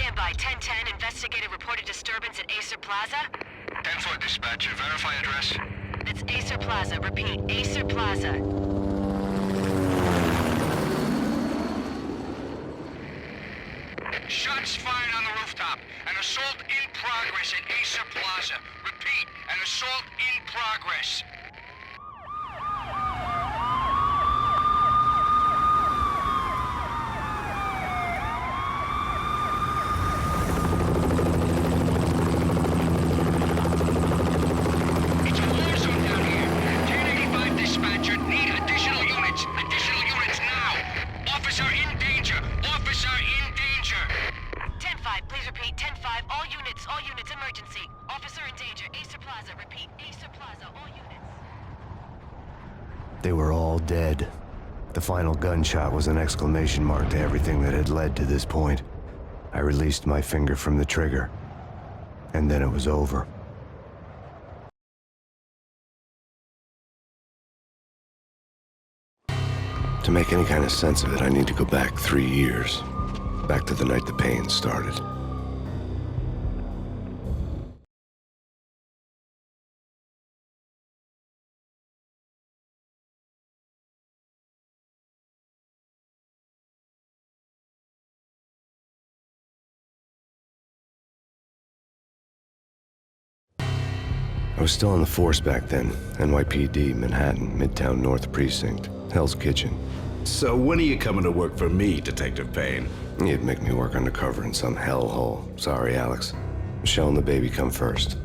Stand by. 1010, investigated reported disturbance at Acer Plaza. 10-4 dispatcher, verify address. It's Acer Plaza. Repeat, Acer Plaza. Shots fired on the rooftop. An assault in progress at Acer Plaza. Repeat, an assault in progress. It's a war zone down here. 1085 dispatcher, need additional units. Additional units now. Officer in danger. Officer in danger. 10-5, please repeat. 10-5, all units, emergency. Officer in danger. Acer Plaza. Repeat, Acer Plaza, all units. They were all dead. The final gunshot was an exclamation mark to everything that had led to this point. I released my finger from the trigger, and then it was over. To make any kind of sense of it, I need to go back 3 years. Back to the night the pain started. I was still on the force back then. NYPD, Manhattan, Midtown North Precinct, Hell's Kitchen. So when are you coming to work for me, Detective Payne? You'd make me work undercover in some hellhole. Sorry, Alex. Michelle and the baby come first.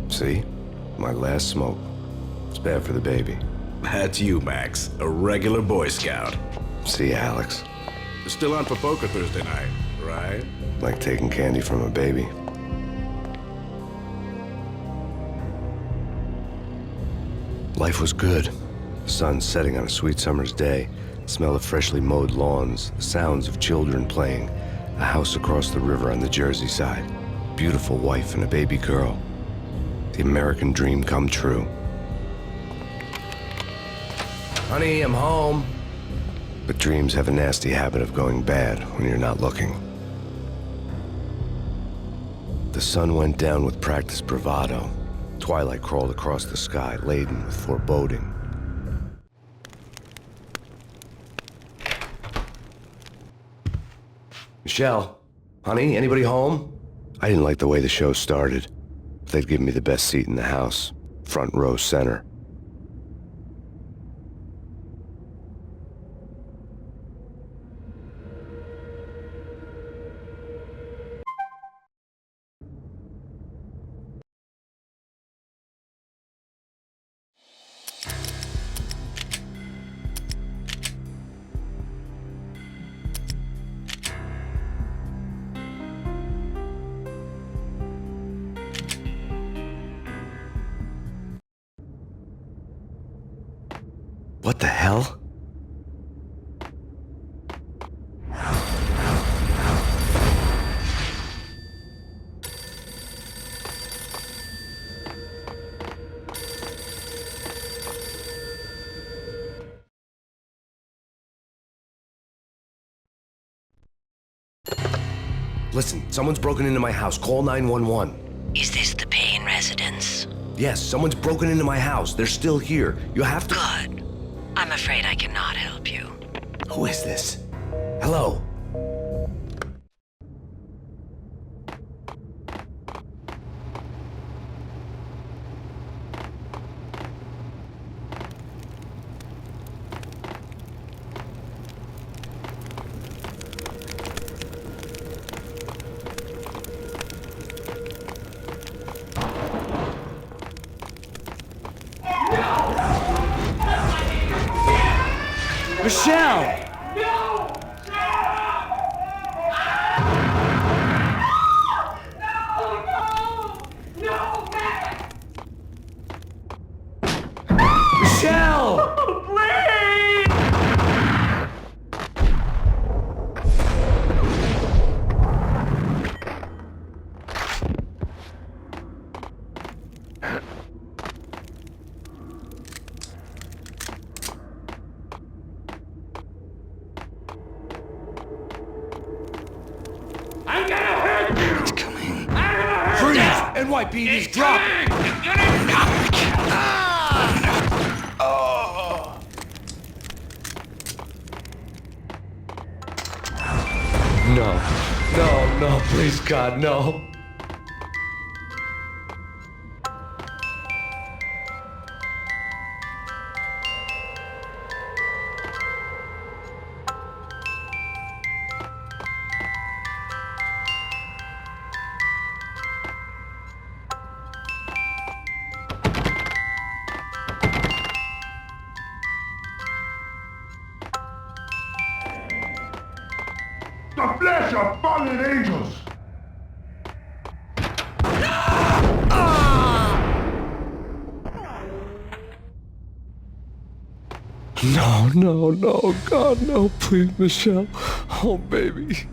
See? My last smoke. It's bad for the baby. That's you, Max. A regular Boy Scout. See, Alex. Still on for poker Thursday night, right? Like taking candy from a baby. Life was good. The sun setting on a sweet summer's day, the smell of freshly mowed lawns, the sounds of children playing, a house across the river on the Jersey side, beautiful wife and a baby girl. The American dream come true. Honey, I'm home. But dreams have a nasty habit of going bad when you're not looking. The sun went down with practiced bravado. Twilight crawled across the sky, laden with foreboding. Michelle, honey, anybody home? I didn't like the way the show started. They'd given me the best seat in the house, front row center. What the hell? Listen, someone's broken into my house. Call 911. Is this the Payne residence? Yes, someone's broken into my house. They're still here. You have to... Good. I'm afraid I cannot help you. Who is this? Hello? Michelle! No! No, man! Michelle! Please! and white BDs, drop! No, please, God, no. The flesh of fallen angels! No, God, no, please, Michelle. Oh, baby.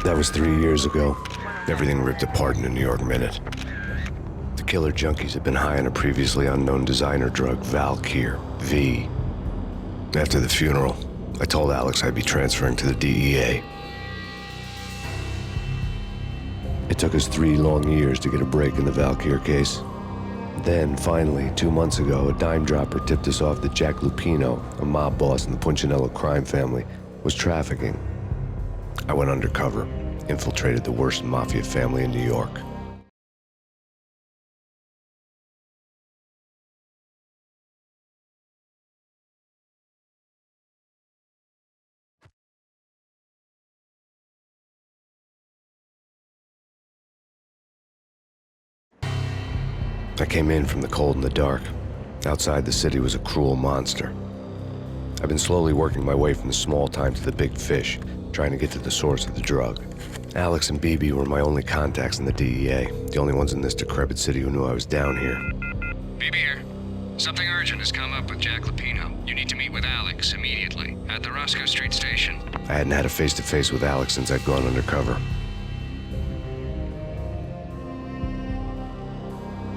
That was 3 years ago. Everything ripped apart in a New York minute. The killer junkies had been high on a previously unknown designer drug, Valkyr, V. After the funeral, I told Alex I'd be transferring to the DEA. It took us 3 long years to get a break in the Valkyr case. Then, finally, 2 months ago, a dime dropper tipped us off that Jack Lupino, a mob boss in the Punchinello crime family, was trafficking. I went undercover, infiltrated the worst mafia family in New York. I came in from the cold and the dark. Outside the city was a cruel monster. I've been slowly working my way from the small time to the big fish, trying to get to the source of the drug. Alex and BB were my only contacts in the DEA, the only ones in this decrepit city who knew I was down here. BB here. Something urgent has come up with Jack Lupino. You need to meet with Alex immediately at the Roscoe Street station. I hadn't had a face-to-face with Alex since I'd gone undercover.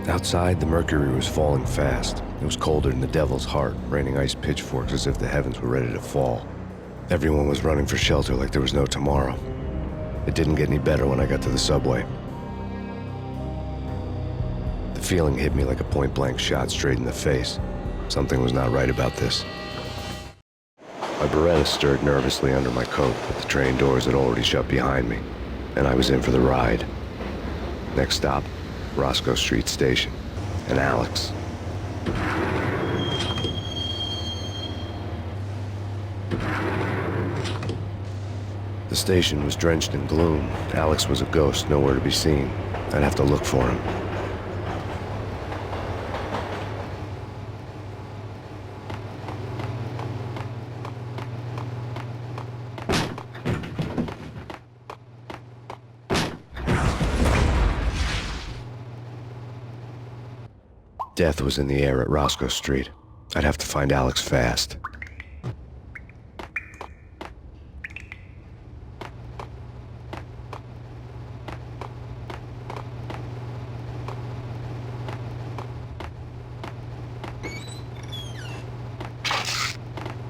Outside, the mercury was falling fast. It was colder than the devil's heart, raining ice pitchforks as if the heavens were ready to fall. Everyone was running for shelter like there was no tomorrow. It didn't get any better when I got to the subway. The feeling hit me like a point-blank shot straight in the face. Something was not right about this. My Beretta stirred nervously under my coat, but the train doors had already shut behind me, and I was in for the ride. Next stop, Roscoe Street Station, and Alex. The station was drenched in gloom. Alex was a ghost, nowhere to be seen. I'd have to look for him. Death was in the air at Roscoe Street. I'd have to find Alex fast.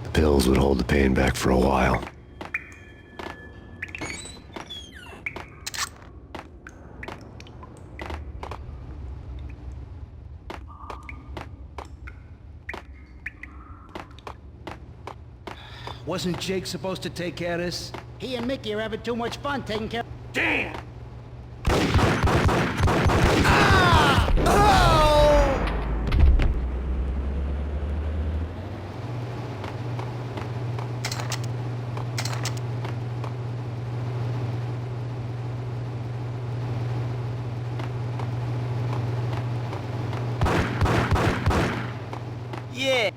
The pills would hold the pain back for a while. Wasn't Jake supposed to take care of this? He and Mickey are having too much fun taking care. Damn! Yeah.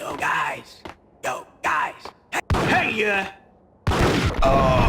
Yo, guys. Yo, guys. Hey, Oh!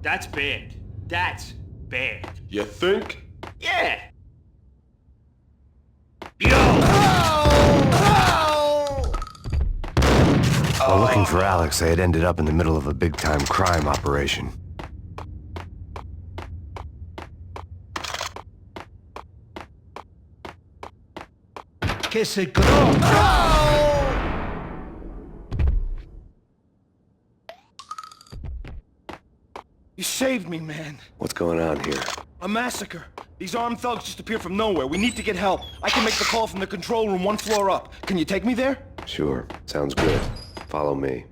That's bad. That's bad. You think? Yeah. While looking for Alex, they had ended up in the middle of a big-time crime operation. Que se grow. You saved me, man. What's going on here? A massacre. These armed thugs just appeared from nowhere. We need to get help. I can make the call from the control room 1 floor up. Can you take me there? Sure, sounds good. Follow me.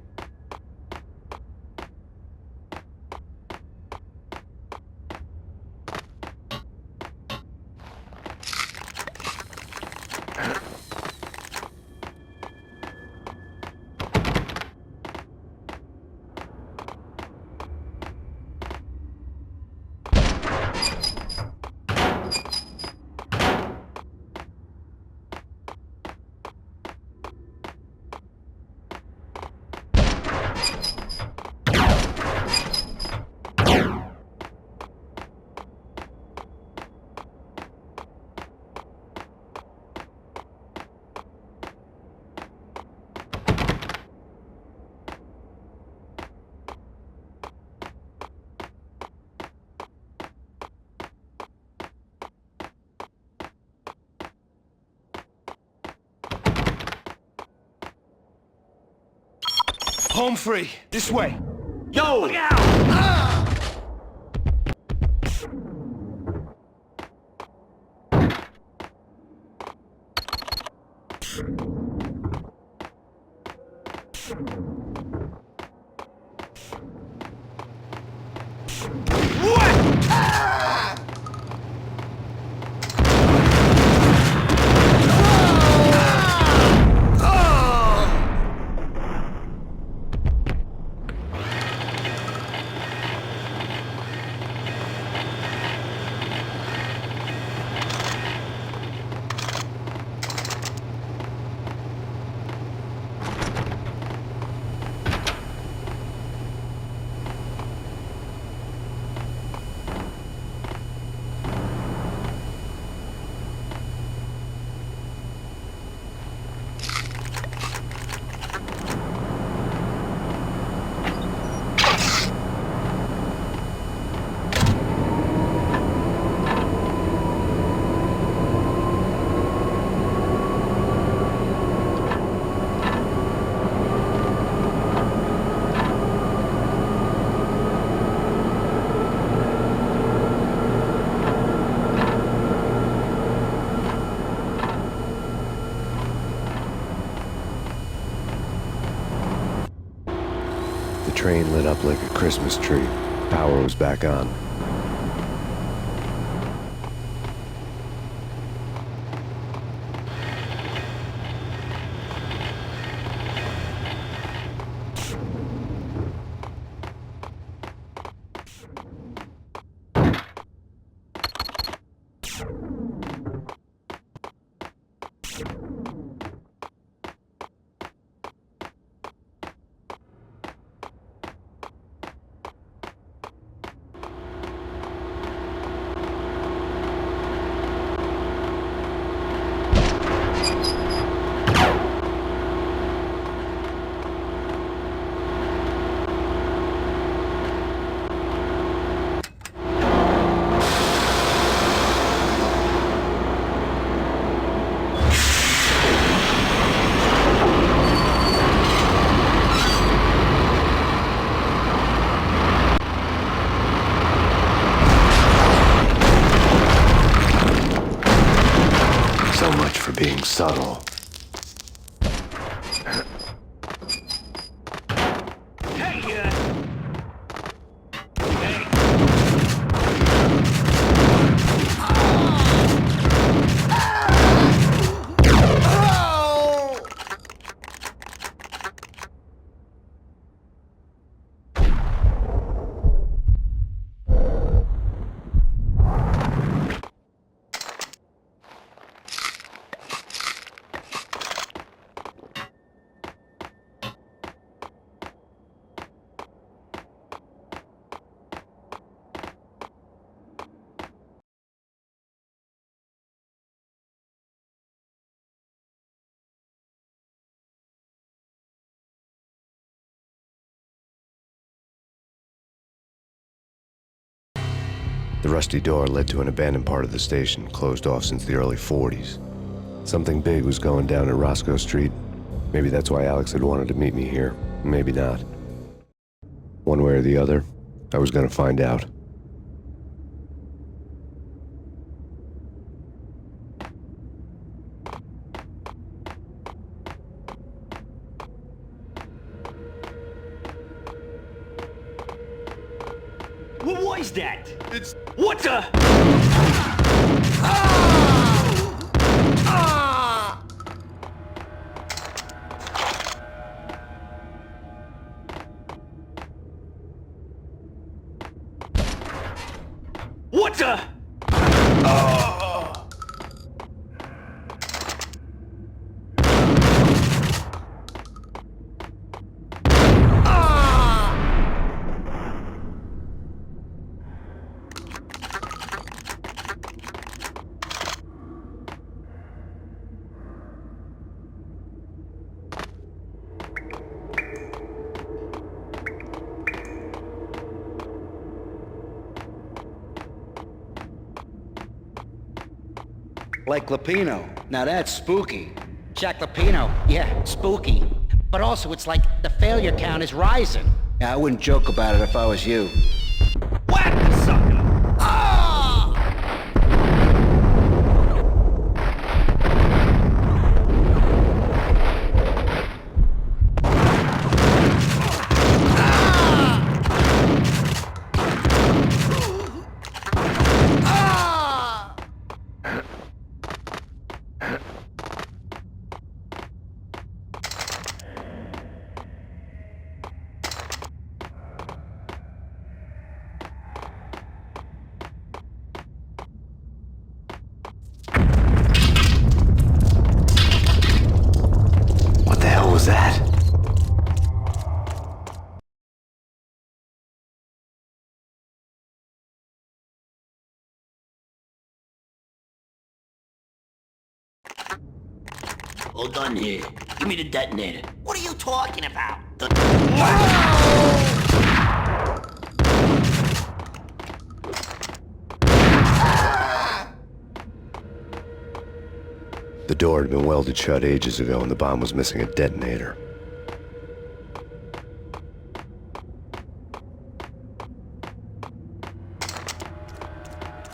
Home free. This way. Yo! Look out! The train lit up like a Christmas tree. Power was back on. for being subtle. Hey, The rusty door led to an abandoned part of the station, closed off since the early 40s. Something big was going down at Roscoe Street. Maybe that's why Alex had wanted to meet me here. Maybe not. One way or the other, I was gonna find out. what was that? What the? What the? Like Lapino. Now that's spooky. Jack Lapino, yeah, spooky. But also, it's like the failure count is rising. Yeah, I wouldn't joke about it if I was you. Whack the sucker! What the hell was that? All done here. Give me the detonator. What are you talking about? The door had been welded shut ages ago and the bomb was missing a detonator.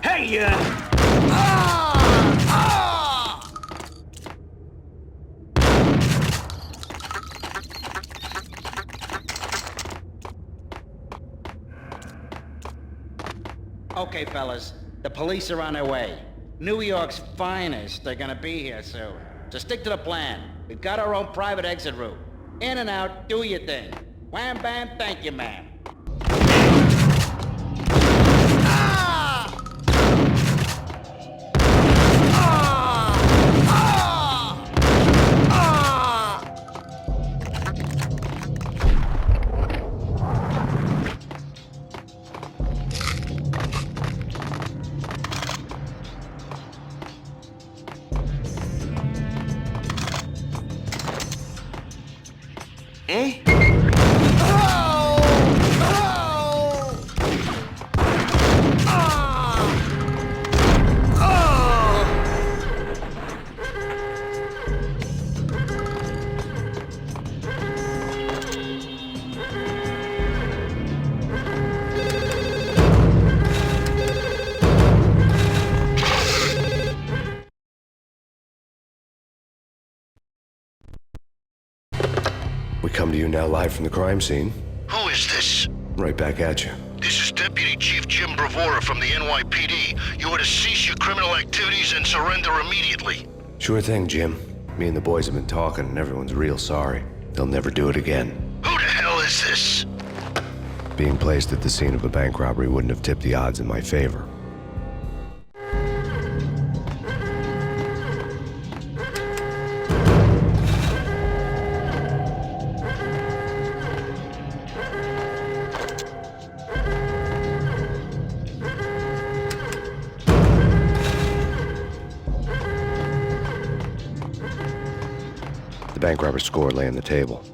Hey, Okay, fellas, the police are on their way. New York's finest are gonna be here soon. So stick to the plan. We've got our own private exit route. In and out, do your thing. Wham bam, thank you, ma'am. eh? We come to you now live from the crime scene. Who is this? Right back at you. This is Deputy Chief Jim Bravura from the NYPD. You are to cease your criminal activities and surrender immediately. Sure thing, Jim. Me and the boys have been talking, and everyone's real sorry. They'll never do it again. Who the hell is this? Being placed at the scene of a bank robbery wouldn't have tipped the odds in my favor. The bank robber's score lay on the table.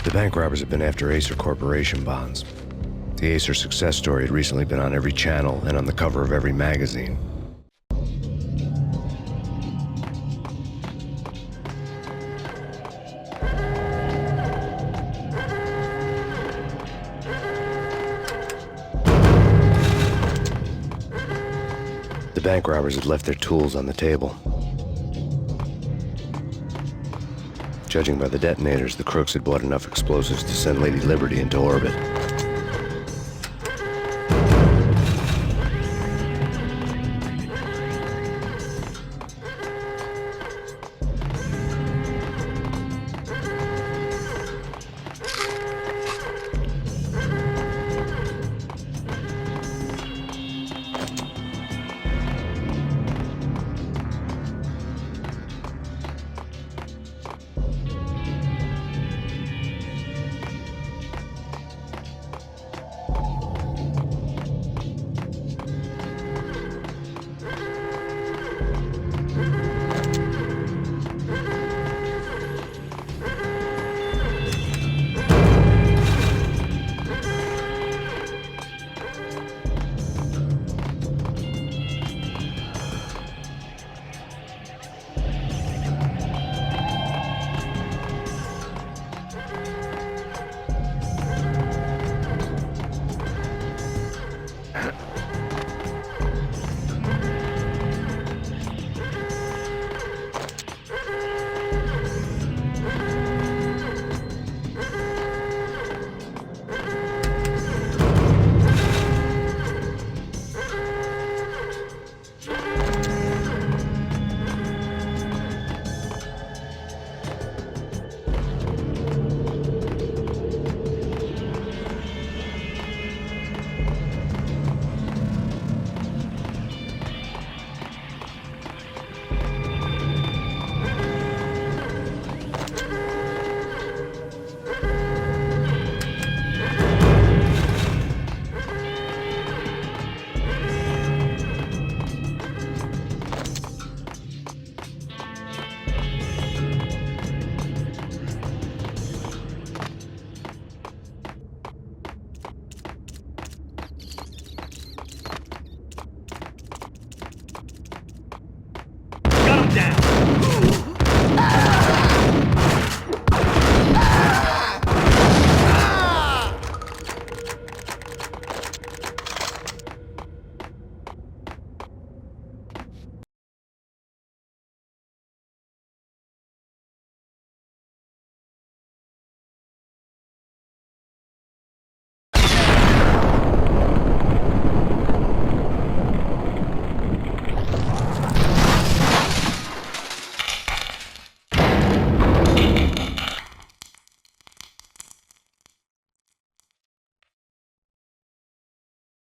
The bank robbers have been after Acer Corporation bonds. The Acer success story had recently been on every channel and on the cover of every magazine. The bank robbers had left their tools on the table. Judging by the detonators, the crooks had bought enough explosives to send Lady Liberty into orbit.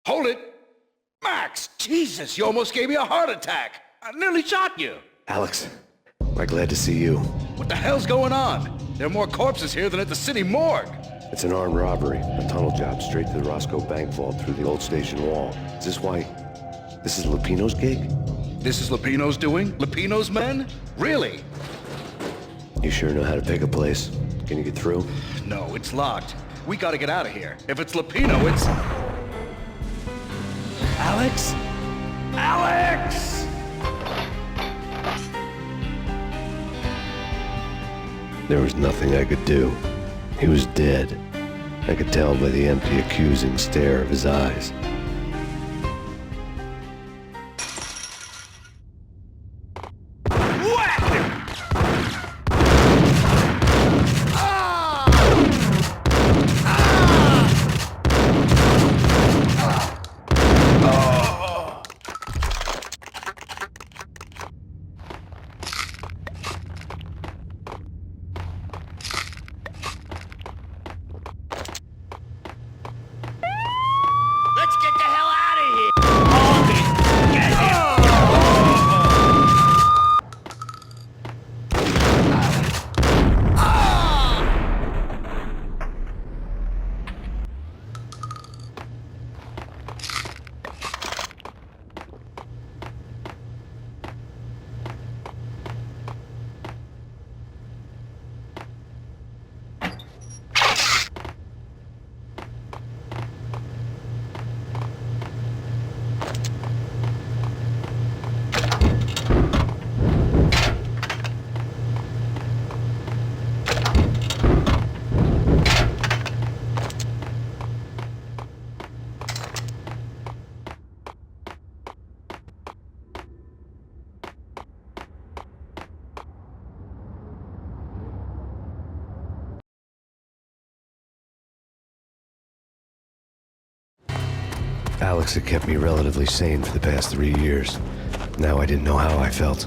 Hold it! Max! Jesus, you almost gave me a heart attack! I nearly shot you! Alex, I'm glad to see you. What the hell's going on? There are more corpses here than at the city morgue! It's an armed robbery, a tunnel job straight to the Roscoe Bank vault through the old station wall. Is this why... this is Lupino's gig? This is Lupino's doing? Lupino's men? Really? You sure know how to pick a place. Can you get through? No, it's locked. We gotta get out of here. If it's Lupino, it's... Alex? Alex! There was nothing I could do. He was dead. I could tell by the empty, accusing stare of his eyes. Alex had kept me relatively sane for the past 3 years. Now I didn't know how I felt.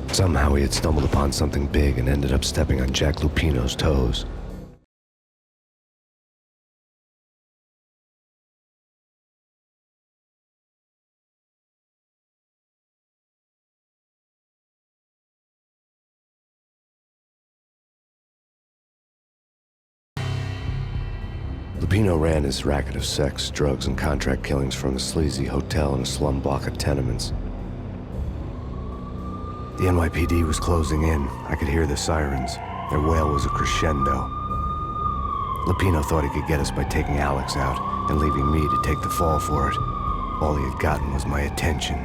Somehow he had stumbled upon something big and ended up stepping on Jack Lupino's toes. Lupino ran his racket of sex, drugs, and contract killings from a sleazy hotel in a slum block of tenements. The NYPD was closing in. I could hear the sirens. Their wail was a crescendo. Lupino thought he could get us by taking Alex out and leaving me to take the fall for it. All he had gotten was my attention.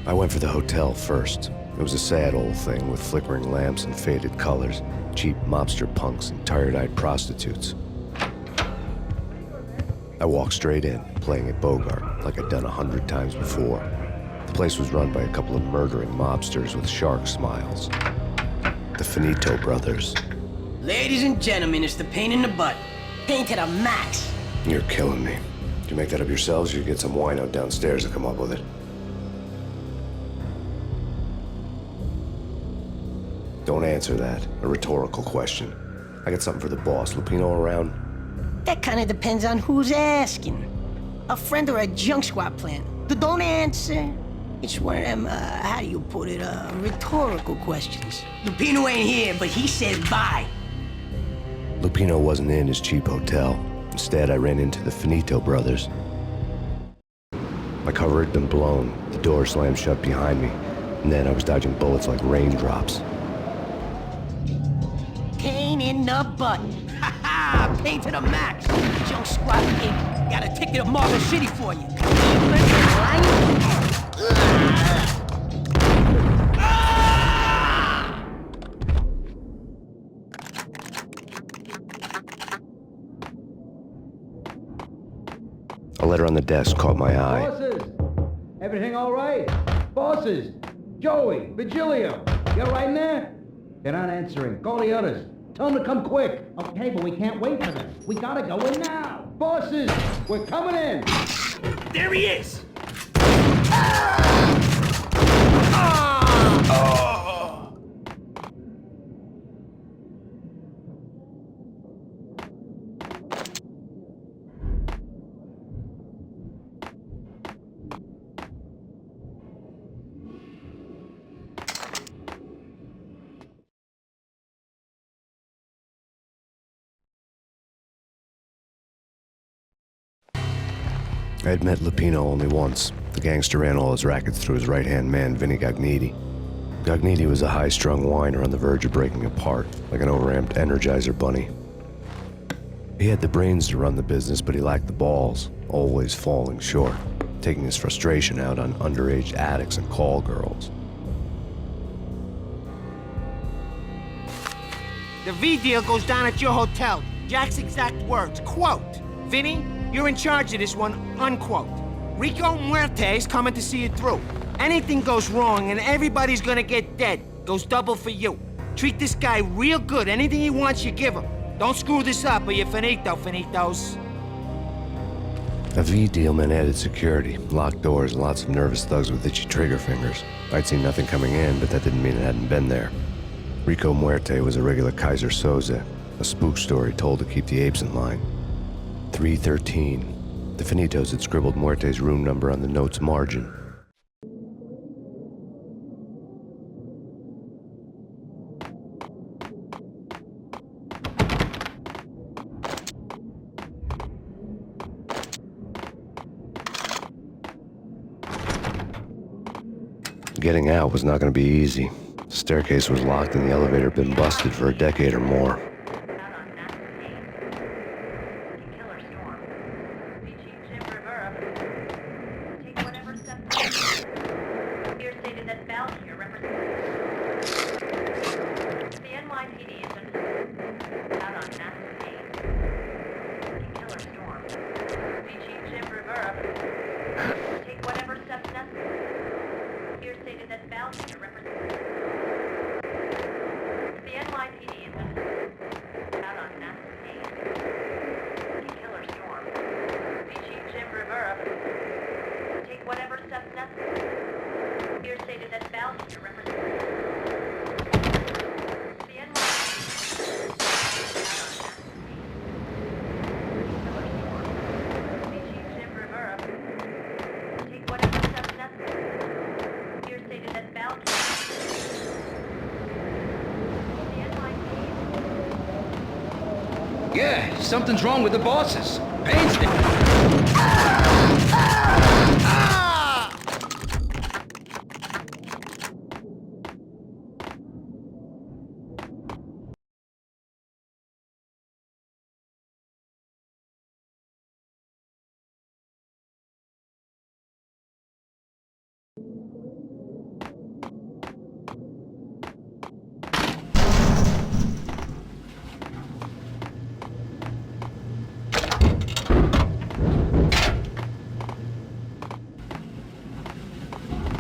I went for the hotel first. It was a sad old thing with flickering lamps and faded colors, cheap mobster punks and tired-eyed prostitutes. I walked straight in, playing at Bogart, like I'd done 100 times before. The place was run by a couple of murdering mobsters with shark smiles. The Finito brothers. Ladies and gentlemen, it's the pain in the butt. Pain to the max. You're killing me. Did you make that up yourselves, or you get some wino downstairs to come up with it? Don't answer that. A rhetorical question. I got something for the boss. Lupino around? That kind of depends on who's asking. A friend or a junk squad plan. Don't answer. It's one of them, how do you put it, rhetorical questions. Lupino ain't here, but he said bye. Lupino wasn't in his cheap hotel. Instead, I ran into the Finito brothers. My cover had been blown. The door slammed shut behind me. And then I was dodging bullets like raindrops. Pain in the butt. Ha ha! Pain to the max. Junk squad Inc. Got a ticket to Marble City for you. A letter on the desk caught my eye. Bosses! Everything all right? Bosses! Joey! Virgilio! You all right in there? They're not answering. Call the others. Tell them to come quick. Okay, but we can't wait for them. We gotta go in now. Bosses! We're coming in! There he is! I had met Lupino only once. The gangster ran all his rackets through his right-hand man, Vinny Gagniti. Gagniti was a high-strung whiner on the verge of breaking apart, like an overamped Energizer bunny. He had the brains to run the business, but he lacked the balls, always falling short, taking his frustration out on underage addicts and call girls. The V deal goes down at your hotel. Jack's exact words, quote, "Vinny, you're in charge of this one," unquote. Rico Muerte's coming to see it through. Anything goes wrong and everybody's gonna get dead. Goes double for you. Treat this guy real good. Anything he wants, you give him. Don't screw this up or you're finito, finitos. A V deal meant added security, locked doors, and lots of nervous thugs with itchy trigger fingers. I'd seen nothing coming in, but that didn't mean it hadn't been there. Rico Muerte was a regular Kaiser Soze, a spook story told to keep the apes in line. 313. The Finitos had scribbled Muerte's room number on the note's margin. Getting out was not going to be easy. The staircase was locked and the elevator had been busted for a decade or more. Yeah, something's wrong with the bosses. Payne's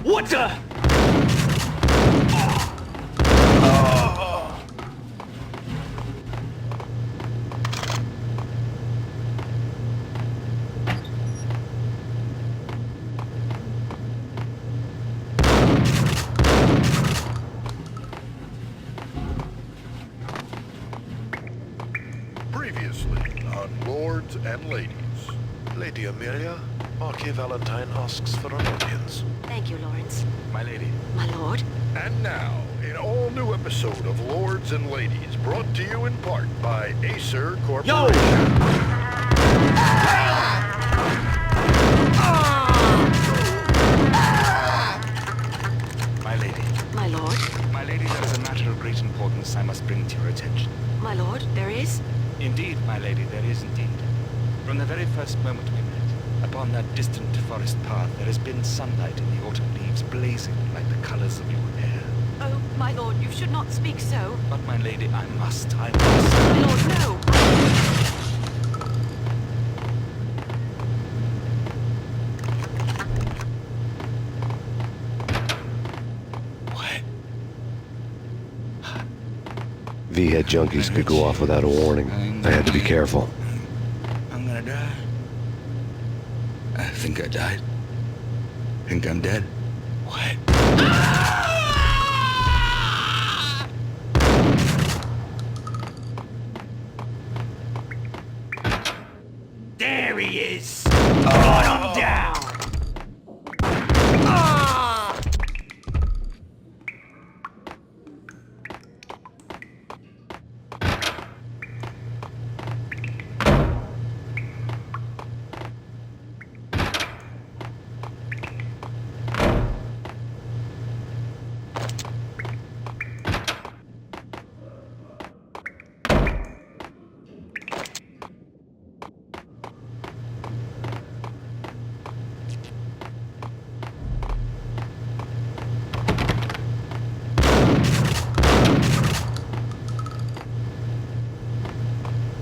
What the? Previously on Lords and Ladies. Lady Amelia, Marquis Valentine asks for an audience. Thank you, Lawrence. My lady. My lord. And now, an all-new episode of Lords and Ladies, brought to you in part by Acer Corporation. My lady. My lord. My lady, there is a matter of great importance I must bring to your attention. My lord, there is? Indeed, my lady, there is indeed. From the very first moment we met, upon that distant forest path, there has been sunlight in the autumn leaves blazing like the colors of your hair. Oh, my lord, you should not speak so. But, my lady, I must. My lord, no. What? V-head junkies could go off without a warning. I had to be careful. I'm gonna die. I think I died. Think I'm dead. What? There he is! Got him down!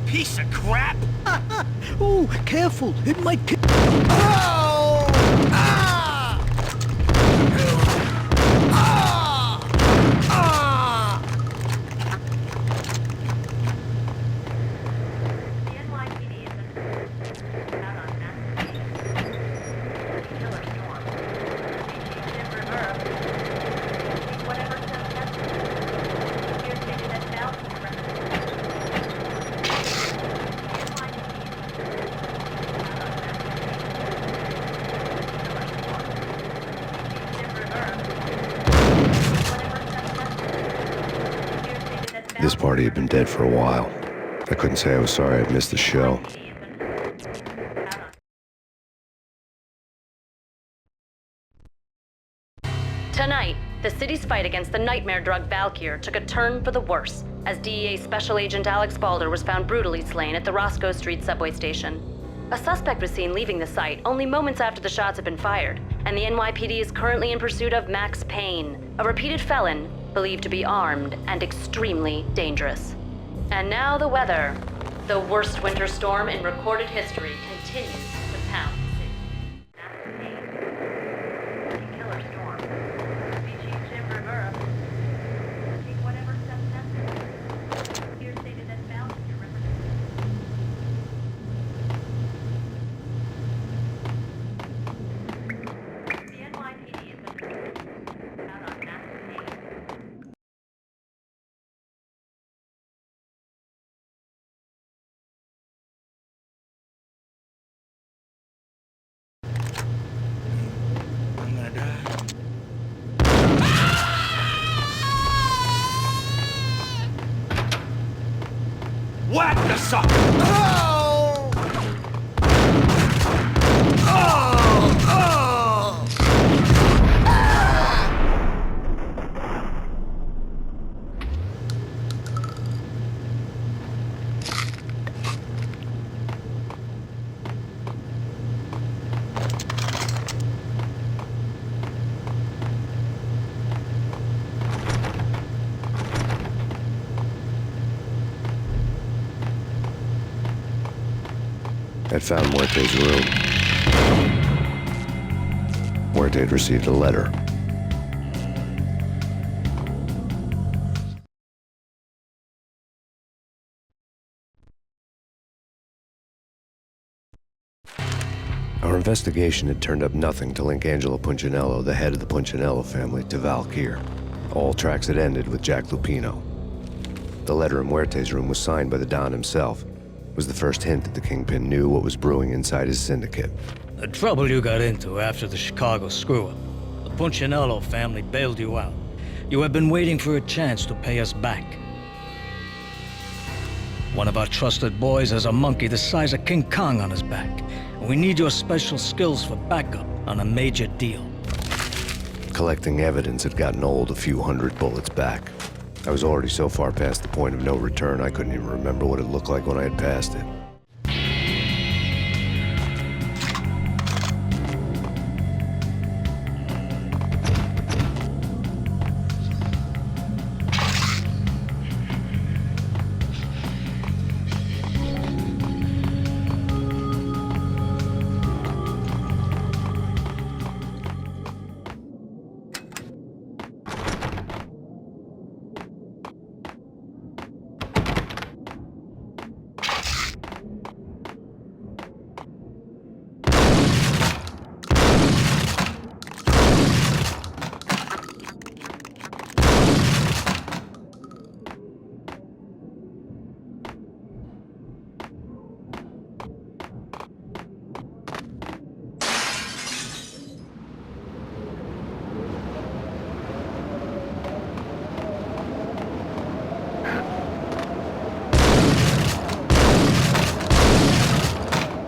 Piece of crap! Ooh, careful. It might kill. Oh! Ah! Ah! Ah! The NYPD is out on massive killer storm. Species Rivera. Whatever sounds necessary. Here stated as Valkyrie represents. This party had been dead for a while. I couldn't say I was sorry I'd missed the show. Tonight, the city's fight against the nightmare drug Valkyr took a turn for the worse, as DEA Special Agent Alex Balder was found brutally slain at the Roscoe Street subway station. A suspect was seen leaving the site only moments after the shots had been fired, and the NYPD is currently in pursuit of Max Payne, a repeated felon believed to be armed and extremely dangerous. And now the weather. The worst winter storm in recorded history continues to pound. Whack the sucker! Oh! Oh! Oh! I'd found Muerte's room. Muerte had received a letter. Our investigation had turned up nothing to link Angelo Punchinello, the head of the Punchinello family, to Valkyr. All tracks had ended with Jack Lupino. The letter in Muerte's room was signed by the Don himself. It was the first hint that the Kingpin knew what was brewing inside his syndicate. The trouble you got into after the Chicago screw-up. The Punchinello family bailed you out. You have been waiting for a chance to pay us back. One of our trusted boys has a monkey the size of King Kong on his back. And we need your special skills for backup on a major deal. Collecting evidence had gotten old a few hundred bullets back. I was already so far past the point of no return, I couldn't even remember what it looked like when I had passed it.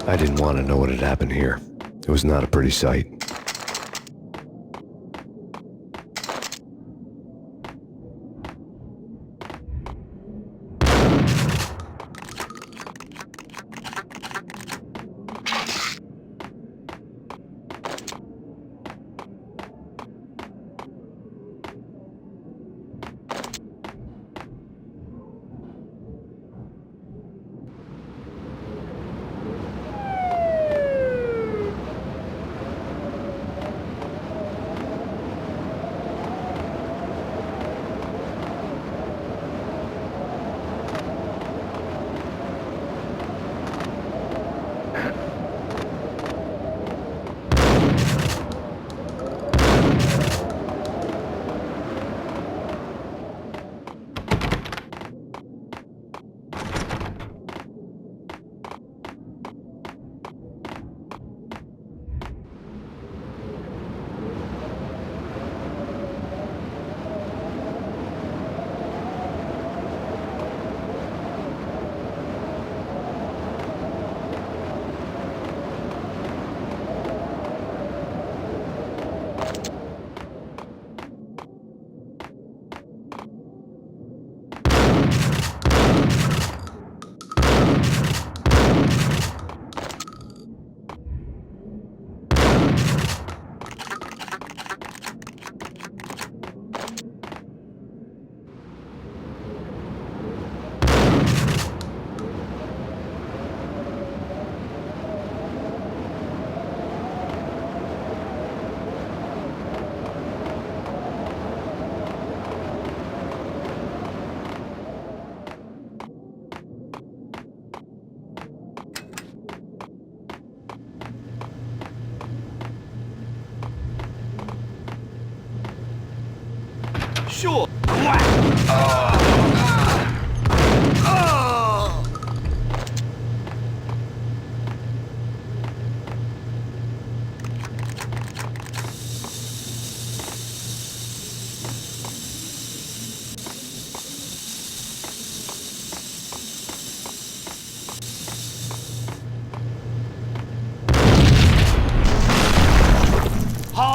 I didn't want to know what had happened here. It was not a pretty sight. Sure. Whack. Oh.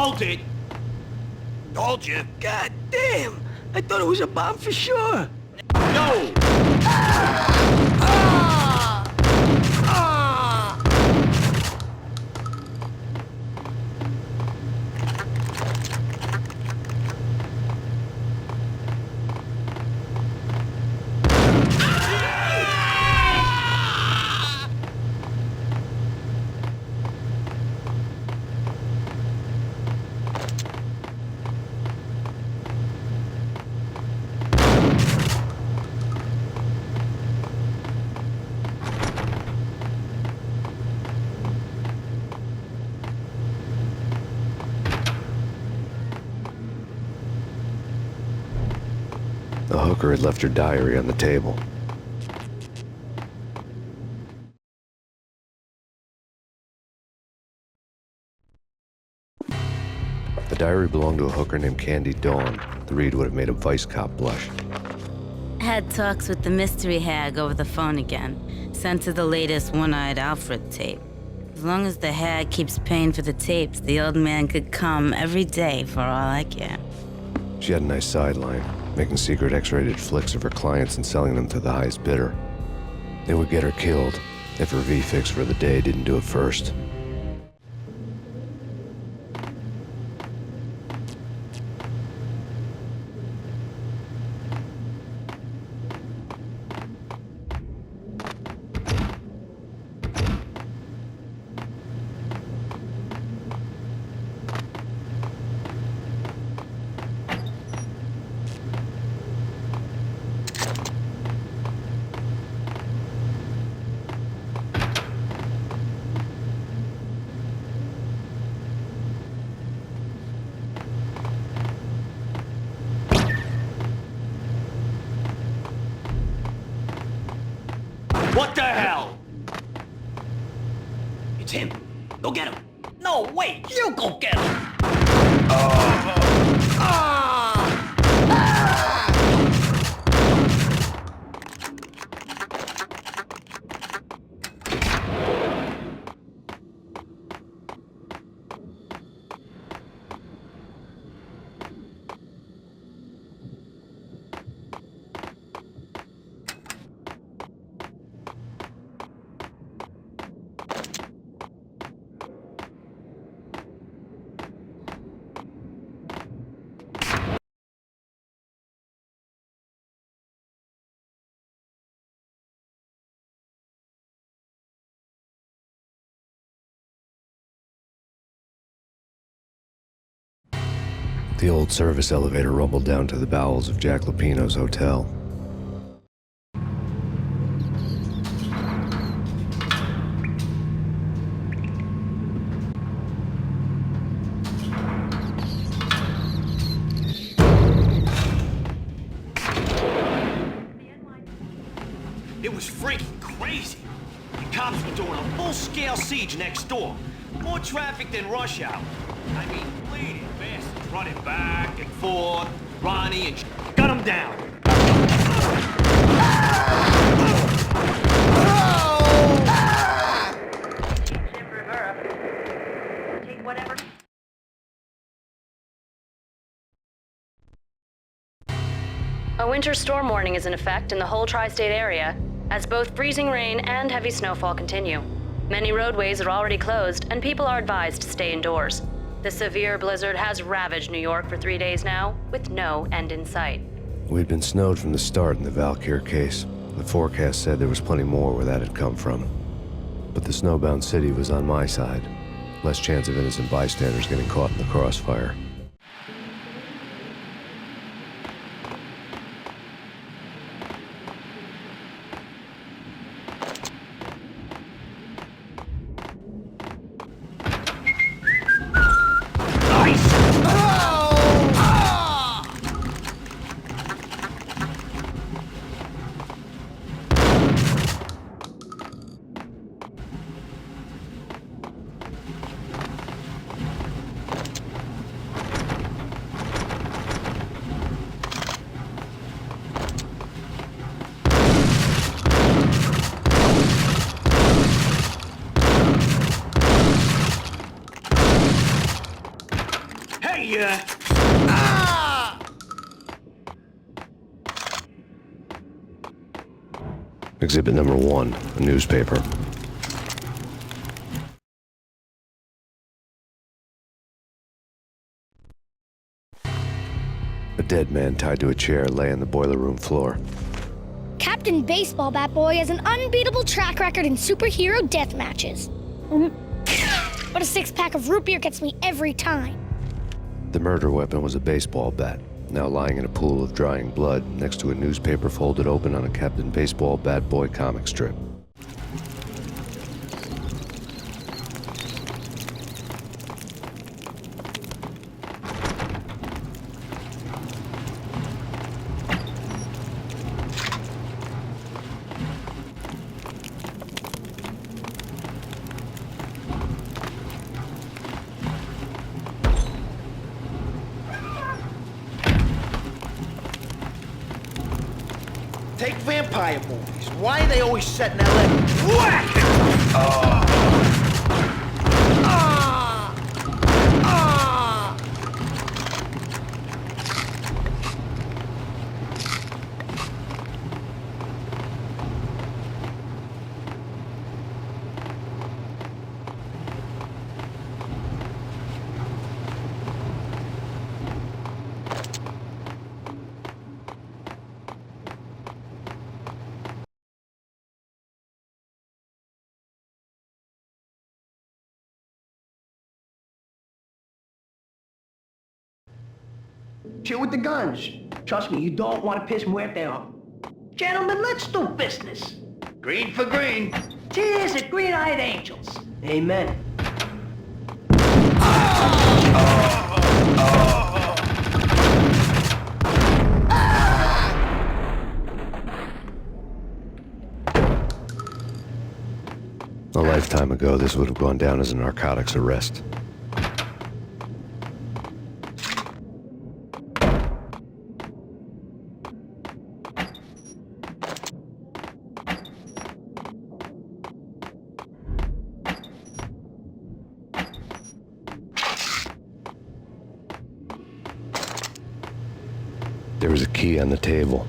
Hold it! Told you. God damn! I thought it was a bomb for sure. No! The hooker had left her diary on the table. The diary belonged to a hooker named Candy Dawn. The read would have made a vice cop blush. Had talks with the mystery hag over the phone again. Sent her the latest One-Eyed Alfred tape. As long as the hag keeps paying for the tapes, the old man could come every day for all I care. She had a nice sideline, making secret X-rated flicks of her clients and selling them to the highest bidder. It would get her killed if her V-fix for the day didn't do it first. What the hell? It's him. Go get him. No, wait. You go get him. The old service elevator rumbled down to the bowels of Jack Lupino's hotel. It was freaking crazy. The cops were doing a full-scale siege next door. More traffic than rush hour. I mean, bleeding bastards running back and forth. Ronnie and gun them down. Take whatever. A winter storm warning is in effect in the whole tri-state area, as both freezing rain and heavy snowfall continue. Many roadways are already closed, and people are advised to stay indoors. The severe blizzard has ravaged New York for 3 days now, with no end in sight. We'd been snowed from the start in the Valkyr case. The forecast said there was plenty more where that had come from. But the snowbound city was on my side. Less chance of innocent bystanders getting caught in the crossfire. Exhibit number 1, a newspaper. A dead man tied to a chair lay on the boiler room floor. Captain Baseball Bat Boy has an unbeatable track record in superhero death matches. But a six-pack of root beer gets me every time. The murder weapon was a baseball bat, now lying in a pool of drying blood next to a newspaper folded open on a Captain Baseball Bat Boy comic strip. Take vampire movies. Why are they always set in LA? Whack! Oh! Ah! Ah! Chill with the guns. Trust me, you don't want to piss Muerte off. Gentlemen, let's do business. Green for green. Cheers at Green-Eyed Angels. Amen. A lifetime ago, this would have gone down as a narcotics arrest. There was a key on the table.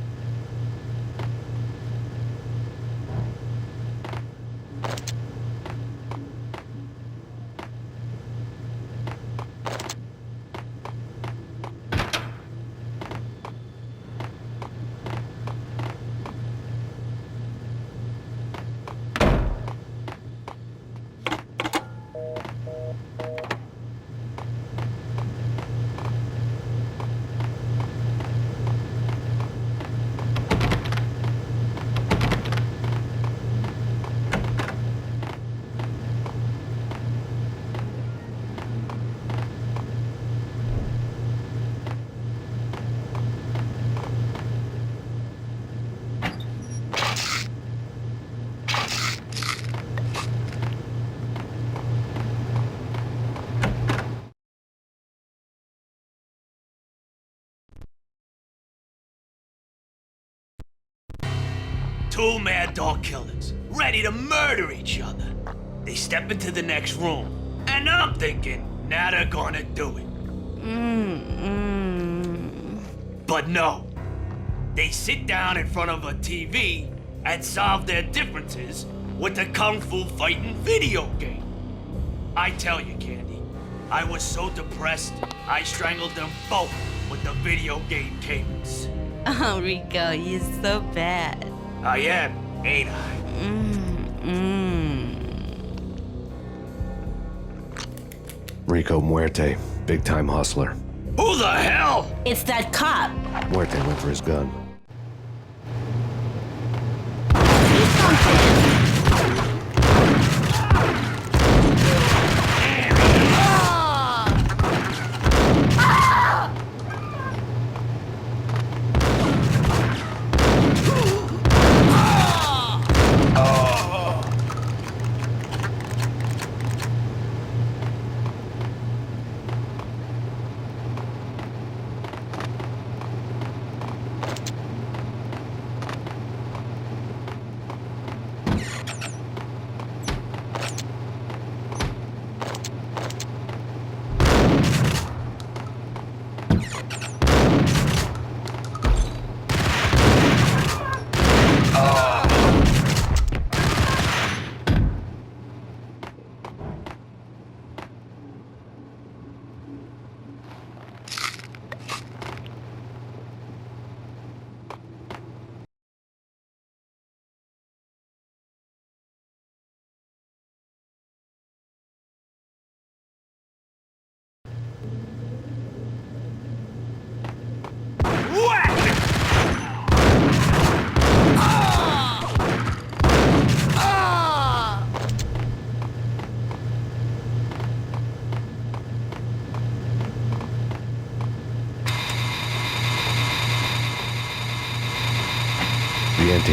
Two mad dog killers, ready to murder each other. They step into the next room, and I'm thinking, now they're gonna do it. But no. They sit down in front of a TV and solve their differences with a kung fu fighting video game. I tell you, Candy, I was so depressed, I strangled them both with the video game cables. Oh, Rico, you're so bad. I am, ain't I? Rico Muerte, big-time hustler. Who the hell? It's that cop. Muerte went for his gun.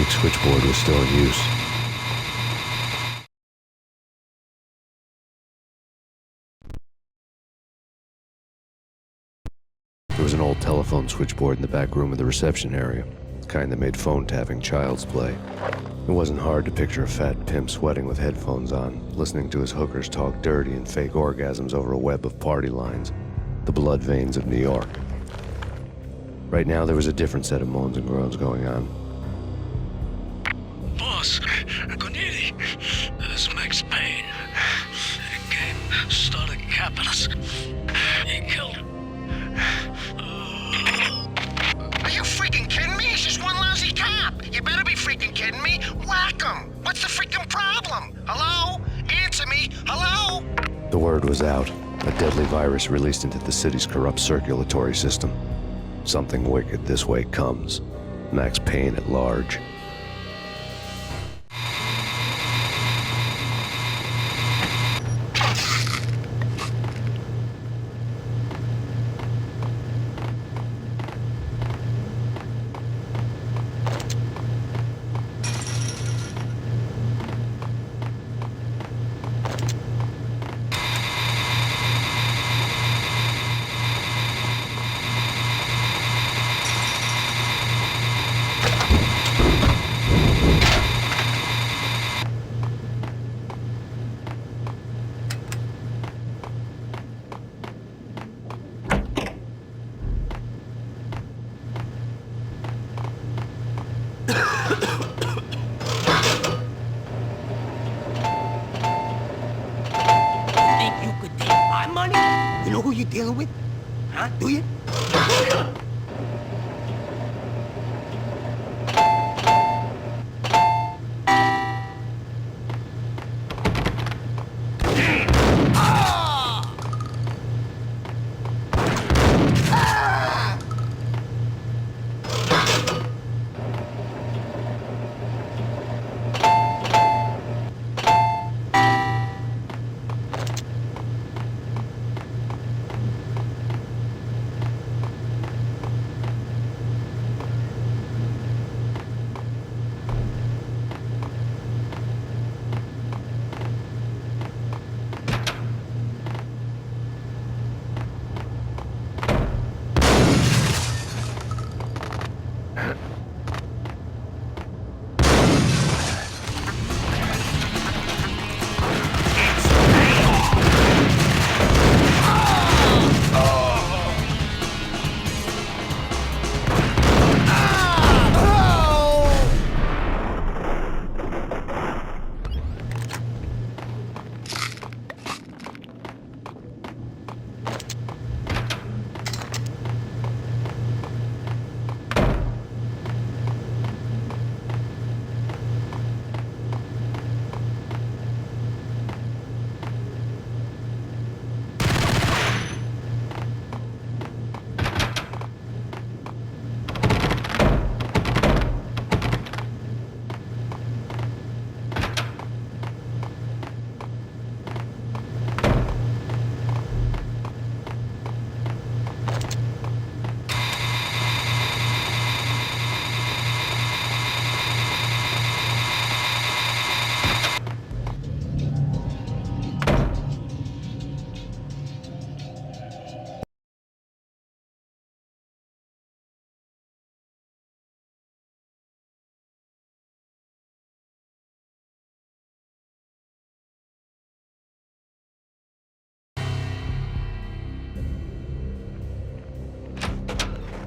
automatic switchboard was still in use. There was an old telephone switchboard in the back room of the reception area, the kind that made phone tapping child's play. It wasn't hard to picture a fat pimp sweating with headphones on, listening to his hookers talk dirty and fake orgasms over a web of party lines, the blood veins of New York. Right now, there was a different set of moans and groans going on. Boss, Cornelia, this is Max Payne. He came, started capping us. He killed him. Are you freaking kidding me? He's just one lousy cop. You better be freaking kidding me. Whack him. What's the freaking problem? Hello? Answer me. Hello? The word was out. A deadly virus released into the city's corrupt circulatory system. Something wicked this way comes. Max Payne at large. Think you could take my money? You know who you're dealing with? Huh? Do you?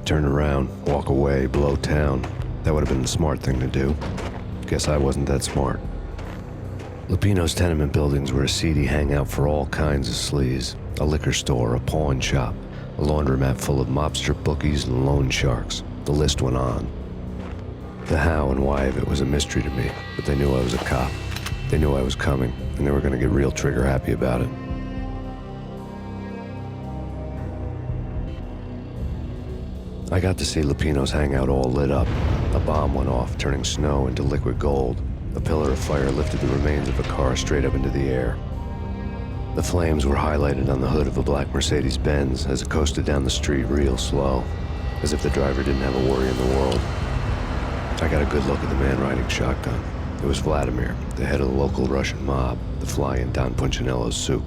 Turn around, walk away, blow town. That would have been the smart thing to do. Guess I wasn't that smart. Lupino's tenement buildings were a seedy hangout for all kinds of sleaze. A liquor store, a pawn shop, a laundromat full of mobster bookies and loan sharks. The list went on. The how and why of it was a mystery to me, but they knew I was a cop. They knew I was coming, and they were going to get real trigger happy about it. I got to see Lupino's hangout all lit up. A bomb went off, turning snow into liquid gold. A pillar of fire lifted the remains of a car straight up into the air. The flames were highlighted on the hood of a black Mercedes-Benz as it coasted down the street real slow, as if the driver didn't have a worry in the world. I got a good look at the man riding shotgun. It was Vladimir, the head of the local Russian mob, the fly in Don Punchinello's soup.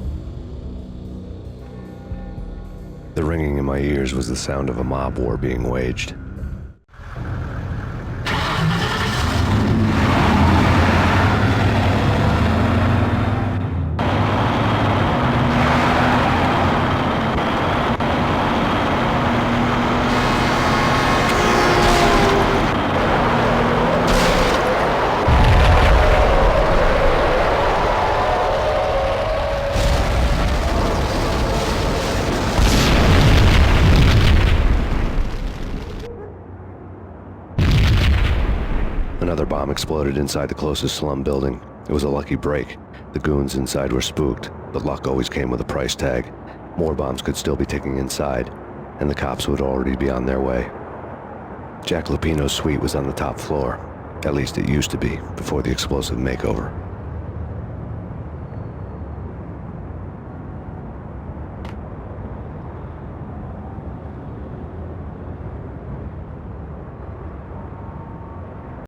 The ringing in my ears was the sound of a mob war being waged. Another bomb exploded inside the closest slum building. It was a lucky break. The goons inside were spooked, but luck always came with a price tag. More bombs could still be ticking inside, and the cops would already be on their way. Jack Lupino's suite was on the top floor. At least it used to be, before the explosive makeover.